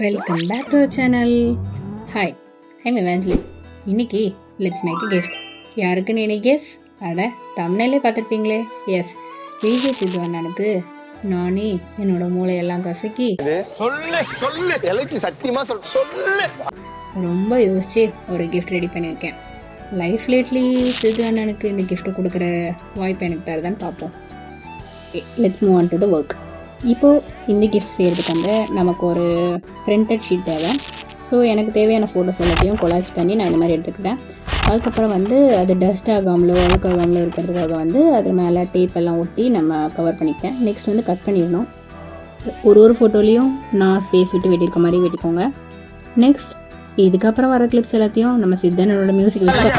Welcome back to our channel. Hi, I'm Evanjali. இன்னைக்கு let's make a gift. யாருக்குன்னு என்ன guess? அட, தமிழ்லே பார்த்துருப்பீங்களே. எஸ், விஜய் சித்து அண்ணனுக்கு நானே என்னோட மூளையெல்லாம் கசக்கி ரொம்ப யோசிச்சு ஒரு கிஃப்ட் ரெடி பண்ணியிருக்கேன். லைஃப் லேட்லி சித்து அண்ணனுக்கு இந்த கிஃப்ட் கொடுக்குற வாய்ப்பு எனக்கு தருதான்னு பார்ப்போம். Let's move on to the work. இப்போது இந்த கிஃப்ட் செய்கிறதுக்கு வந்து நமக்கு ஒரு பிரிண்டட் ஷீட் தேவை. ஸோ எனக்கு தேவையான ஃபோட்டோஸ் எல்லாத்தையும் கொலாஜ் பண்ணி நான் இந்த மாதிரி எடுத்துக்கிட்டேன். அதுக்கப்புறம் வந்து அது டஸ்ட் ஆகாமலோ அழுக்காகாமலோ இருக்கிறதுக்காக வந்து அது மேலே டேப் எல்லாம் ஒட்டி நம்ம கவர் பண்ணிக்கிட்டேன். நெக்ஸ்ட் வந்து கட் பண்ணிடணும். ஒரு ஃபோட்டோலையும் நான் ஸ்பேஸ் விட்டு வெட்டியிருக்க மாதிரி வெட்டிக்கோங்க. நெக்ஸ்ட் இதுக்கப்புறம் வர கிளிப்ஸ் எல்லாத்தையும் நம்ம சித்தனோட மியூசிக் வச்சு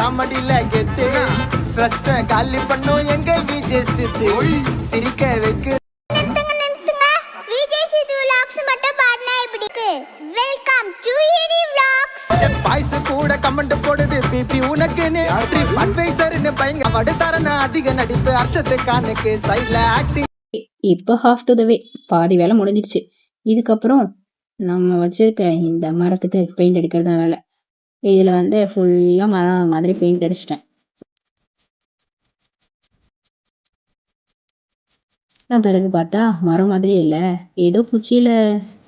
பாய்ஸ் கூட கமெண்ட் போடுது பிபி உனக்குன்னு அட்வைசர்னு பயங்க வடுதரன அதிக நடிப்பு அர்ஷத்துக்கானுக்கு சைடுல ஆக்டிங். இப்போ ஹாஃப் டு த வே, பாதி வேலை முடிஞ்சிடுச்சு. இதுக்கப்புறம் நம்ம வச்சிருக்க இந்த மரத்துக்கு பெயிண்ட் அடிக்கிறது வேலை. இதில் வந்து ஃபுல்லாக மரம் மாதிரி பெயிண்ட் அடிச்சிட்டேன். நான் பிறகு பார்த்தா மரம் மாதிரி இல்லை, ஏதோ குச்சியில்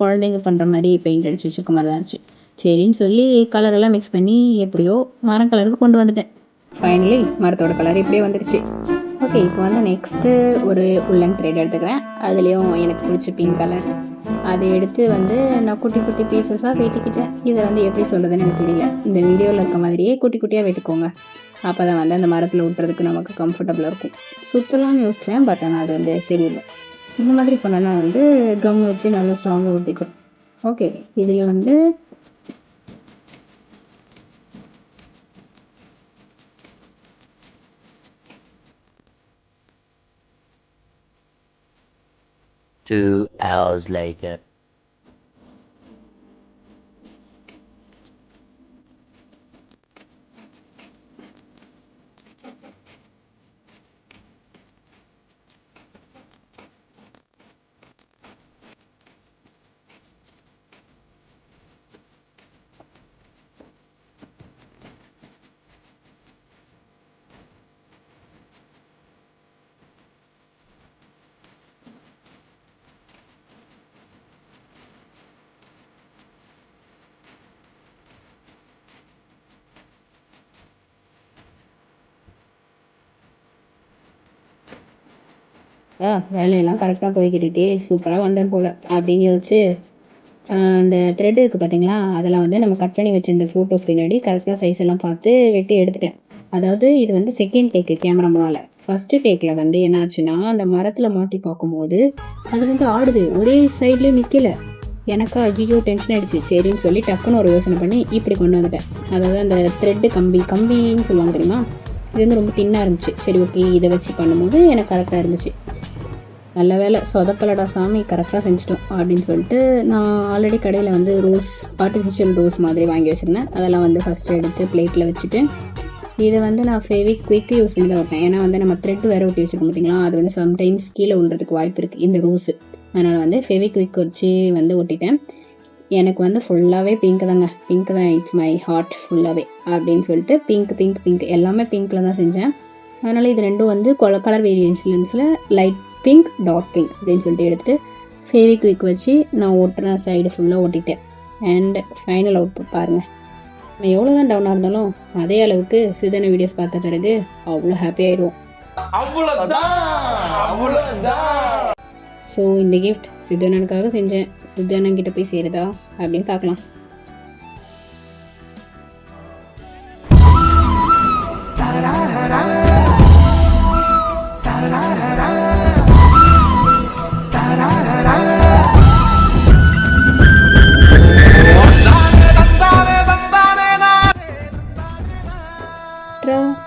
குழந்தைங்க பண்ணுற மாதிரி பெயிண்ட் அடிச்சு வச்சுருக்க மாதிரி தான் இருந்துச்சு. சரின்னு சொல்லி கலரெல்லாம் மிக்ஸ் பண்ணி எப்படியோ மரம் கலருக்கு கொண்டு வந்துட்டேன். ஃபைனலி மரத்தோட கலர் இப்படியே வந்துடுச்சு. ஓகே, இப்போ வந்து நெக்ஸ்ட்டு ஒரு உள்ளன் த்ரெட் எடுத்துக்கிறேன். அதுலேயும் எனக்கு பிடிச்ச பிங்க் கலர் அதை எடுத்து வந்து நான் குட்டி குட்டி பீசஸாக வெட்டிக்கிட்டேன். இதை வந்து எப்படி சொல்கிறதுன்னு எனக்கு தெரியல. இந்த வீடியோவில் இருக்க மாதிரியே குட்டி குட்டியாக வெட்டுக்கோங்க. அப்போ தான் வந்து அந்த மரத்தில் விட்டுறதுக்கு நமக்கு கம்ஃபர்டபுளாக இருக்கும். சுற்றலாம்னு யோசித்தேன், பட் ஆனால் அது வந்து சரியில்லை. இந்த மாதிரி பண்ணனா வந்து கம் வச்சு நல்லா ஸ்ட்ராங்காக ஒட்டிக்கும். ஓகே, இதில் வந்து Two hours later. வேலையெல்லாம் கரெக்டாக போய்கிட்டே சூப்பராக வந்தேன் போல் அப்படின்னு யோசிச்சு அந்த த்ரெட் இருக்குது பார்த்தீங்களா, அதெல்லாம் வந்து நம்ம கட் பண்ணி வச்சிருந்த ஃபோட்டோஸ் பின்னாடி கரெக்டாக சைஸ் எல்லாம் பார்த்து வெட்டி எடுத்துட்டேன். அதாவது இது வந்து செகண்ட் டேக்கு கேமராமேனால. ஃபஸ்ட்டு டேக்கில் வந்து என்ன ஆச்சுன்னா, அந்த மரத்தில் மாட்டி பார்க்கும்போது அது வந்து ஆடுது, ஒரே சைட்லேயும் நிற்கல. எனக்கா ஐயோ டென்ஷன் ஆகிடுச்சு. சரின்னு சொல்லி டக்குன்னு ஒரு யோசனை பண்ணி இப்படி கொண்டு வந்துட்டேன். அதாவது அந்த த்ரெட்டு கம்பின்னு சொல்லுவாங்க தெரியுமா, இது வந்து ரொம்ப தின்னாக இருந்துச்சு. சரி ஓகே, இதை வச்சு பண்ணும்போது எனக்கு கரெக்டாக இருந்துச்சு. நல்ல வேலை சொதப்பலடா சாமி, கரெக்டாக செஞ்சிட்டோம் அப்படின்னு சொல்லிட்டு நான் ஆல்ரெடி கடையில் வந்து ஆர்டிஃபிஷியல் ரோஸ் மாதிரி வாங்கி வச்சுருந்தேன். அதெல்லாம் வந்து ஃபஸ்ட்டு எடுத்து பிளேட்டில் வச்சுட்டு இதை வந்து நான் ஃபெவிக்விக்கு யூஸ் பண்ணி தான் வைப்பேன். ஏன்னா வந்து நம்ம த்ரெட் வேறு ஒட்டி வச்சுருக்கோம் பார்த்தீங்களா, அது வந்து சம்டைம்ஸ் கீழே விழுறதுக்கு வாய்ப்பு இருக்குது இந்த ரோஸு. அதனால் வந்து ஃபெவிக்விக் வச்சு வந்து ஒட்டிட்டேன். எனக்கு வந்து ஃபுல்லாகவே பிங்க் தாங்க, பிங்க் தான், இட்ஸ் மை ஹார்ட் ஃபுல்லாகவே அப்படின்னு சொல்லிட்டு பிங்க் எல்லாமே பிங்க்கில் தான் செஞ்சேன். அதனால் இது ரெண்டும் வந்து கலர் வேரியேஷன்ஸில் லைட் பிங்க், டார்க் பிங்க் அப்படின்னு சொல்லிட்டு எடுத்துகிட்டு ஃபெவிக்விக் வச்சு நான் ஒட்டுறேன். சைடு ஃபுல்லாக ஒட்டிட்டேன். அண்ட் ஃபைனல் அவுட்புட் பாருங்கள். நம்ம எவ்வளோ தான் டவுனாக இருந்தாலும் அதே அளவுக்கு சிதன வீடியோஸ் பார்த்த பிறகு அவ்வளோ ஹாப்பி ஆயிடுவோம். ஸோ இந்த கிஃப்ட் சித்தனனுக்காக செஞ்சேன். சித்தனன் கிட்ட போய் சேருதா அப்படின்னு பார்க்கலாம்.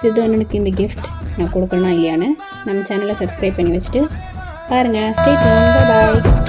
சித்து அண்ணனுக்கு இந்த கிஃப்ட் நான் கொடுக்கணும் இல்லையான்னு நம்ம சேனலை சப்ஸ்கிரைப் பண்ணி வச்சுட்டு பாருங்கள். Stay tuned. பை.